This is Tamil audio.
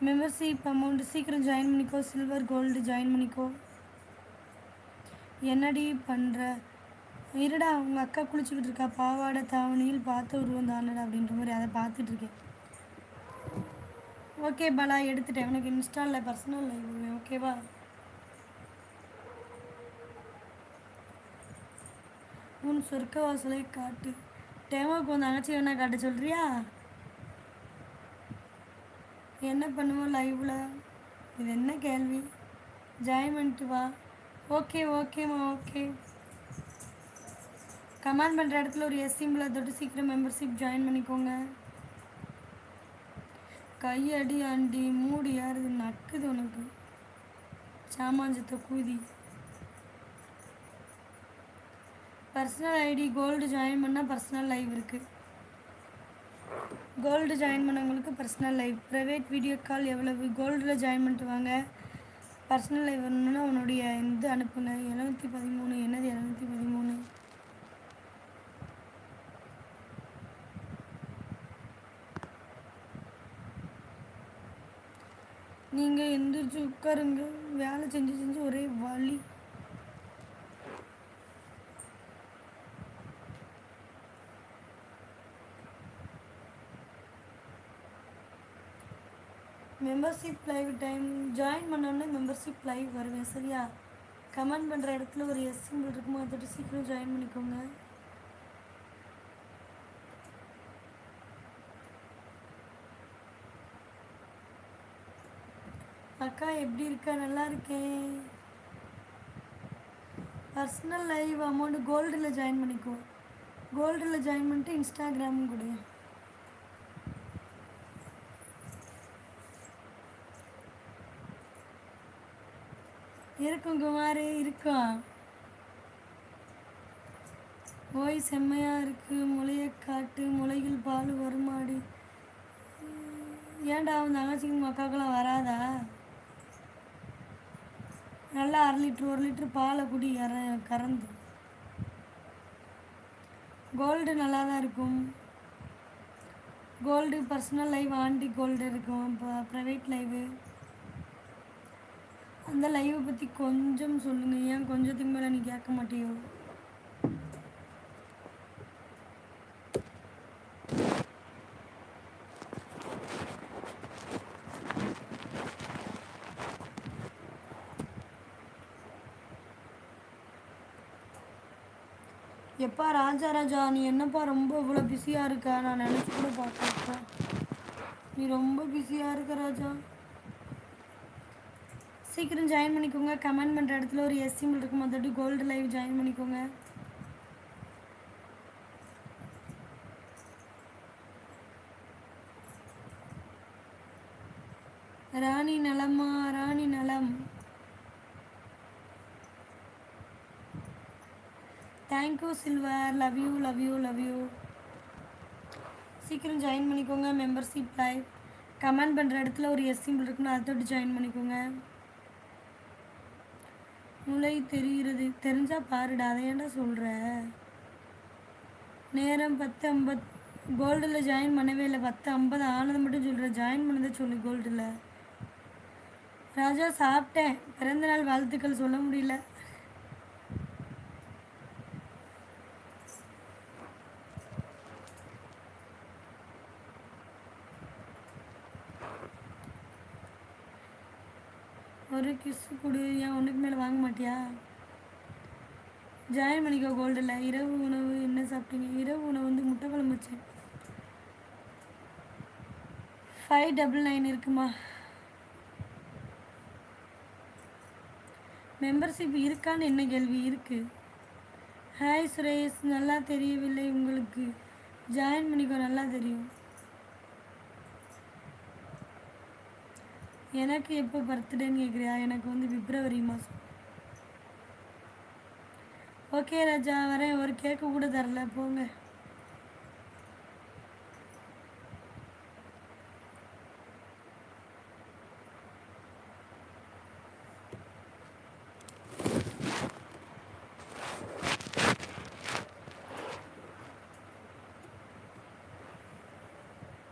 மெம்பர்ஷிப் அமௌண்ட் சீக்கிரம் ஜாயின் பண்ணிக்கோ. சில்வர் கோல்டு ஜாயின் பண்ணிக்கோ. என்னடி பண்ணுற? இருடா, உங்கள் அக்கா குளிச்சுக்கிட்டு இருக்கா. பாவாடை தாவணியில் பார்த்த உருவம் தானடா அப்படின்ற மாதிரி அதை பார்த்துட்ருக்கேன். ஓகே பாலா, எடுத்துட்டேன். உனக்கு இன்ஸ்டாவில் பர்சனல் லைவ் ஓகேவா? உன் சொர்க்க வாசலை காட்டு. டேமாவுக்கு வந்து அங்கச்சி வேணா காட்ட சொல்கிறியா? என்ன பண்ணுவோம் லைவில்? இது என்ன கேள்வி? ஜாயின் பண்ணிட்டு வா. ஓகே ஓகேம்மா ஓகே. கமெண்ட் பண்ணுற இடத்துல ஒரு எஸ் சிம்பிளை தொட்டு சீக்கிரம் மெம்பர்ஷிப் ஜாயின் பண்ணிக்கோங்க. கையடி ஆண்டி மூடி யாருது நக்குது உனக்கு சாமாஞ்சத்தை கூதி. பர்சனல் ஐடி கோல்டு ஜாயின் பண்ணால் பர்சனல் லைவ் இருக்குது. கோல்டு ஜாயின் பண்ணவங்களுக்கு personal live. Private video call எவ்வளவு? கோல்டில் ஜாயின் பண்ணிட்டு வாங்க. பர்சனல் லைவ் வரணுன்னா உன்னுடைய இது அனுப்புங்க. 713. என்னது 713? நீங்கள் எந்திரிச்சு உட்காருங்க. வேலை செஞ்சு ஒரே வலி. மெம்பர்ஷிப் லைவ் டைம் ஜாயின் பண்ணோன்னே மெம்பர்ஷிப் லைவ் வருவேன் சரியா? கமெண்ட் பண்ணுற இடத்துல ஒரு எஸ் சிம்பிள் இருக்குமோ அதை சீக்கிரம் ஜாயின் பண்ணிக்கோங்க. அக்கா எப்படி இருக்கா? நல்லா இருக்கேன். பர்சனல் லைவ் அமௌண்ட் கோல்டில் ஜாயின் பண்ணிக்கோ. கோல்டில் ஜாயின் பண்ணிட்டு இன்ஸ்டாகிராமும் கொடு. இருக்கும் குமார் இருக்கும். ஓய் செம்மையாக இருக்குது. முளையை காட்டு. முளையில் பால் வருமாடி. ஏன்டா அவன் தங்கச்சிக்கு மக்காக்கெல்லாம் வராதா? நல்லா 1/2 லிட்ரு 1 லிட்ரு பாலை குடி கறந்து. கோல்டு நல்லா தான் இருக்கும். கோல்டு பர்சனல் லைவ் ஆண்டி கோல்டு இருக்கும். இப்போ ப்ரைவேட் லைவு. அந்த லைவை பற்றி கொஞ்சம் சொல்லுங்கள். ஏன் கொஞ்சத்துக்கு மேலே நீ கேட்க மாட்டியோ? எப்பா ராஜா நீ என்னப்பா ரொம்ப இவ்வளோ பிஸியாக இருக்க? நான் நினச்சி கூட பார்க்குறப்ப நீ ரொம்ப பிஸியாக இருக்க ராஜா. சீக்கிரம் ஜாயின் பண்ணிக்கோங்க. கமெண்ட் பண்ணுற இடத்துல ஒரு எஸ் சிம்பிள் இருக்கும். அதோட கோல்டு லைவ் ஜாயின் பண்ணிக்கோங்க. ராணி நலமா? ராணி நலம். Thank you silver. Love you love you love you. சீக்கிரம் ஜாயின் பண்ணிக்கோங்க. மெம்பர்ஷிப் லைவ் கமெண்ட் பண்ணுற இடத்துல ஒரு எஸ் சிம்பிள் இருக்குன்னு அதை தொட்டு ஜாயின் பண்ணிக்கோங்க. முளை தெரிகிறது. தெரிஞ்சால் பாருடா. அதை ஏன்டா சொல்கிற? நேரம் 10:50. கோல்டில் ஜாயின் பண்ணவே இல்லை. 10:50 ஆனது மட்டும் சொல்கிற. ஜாயின் பண்ணதை சொல்லு கோல்டில். ராஜா சாப்பிட்டேன். பிறந்தநாள் வாழ்த்துக்கள் சொல்ல முடியல. ஒரு கிஸ்ஸு கொடு. ஏன் ஒன்றுக்கு மேலே வாங்க மாட்டியா? ஜாயின் பண்ணிக்கோ கோல்டில். இரவு உணவு என்ன சாப்பிட்டீங்க? இரவு உணவு வந்து முட்டை குழம்பு வச்சேன். 599 இருக்குமா? மெம்பர்ஷிப் இருக்கான்னு என்ன கேள்வி? இருக்குது. ஹாய் சுரேஷ். நல்லா தெரியவில்லை உங்களுக்கு. ஜாயின் பண்ணிக்கோ. நல்லா தெரியும். எனக்கு எப்போ பர்த்டேன்னு கேட்குறியா? எனக்கு வந்து பிப்ரவரி மாதம். ஓகே ராஜா வரேன். ஒரு கேக்கு கூட தரல போங்க.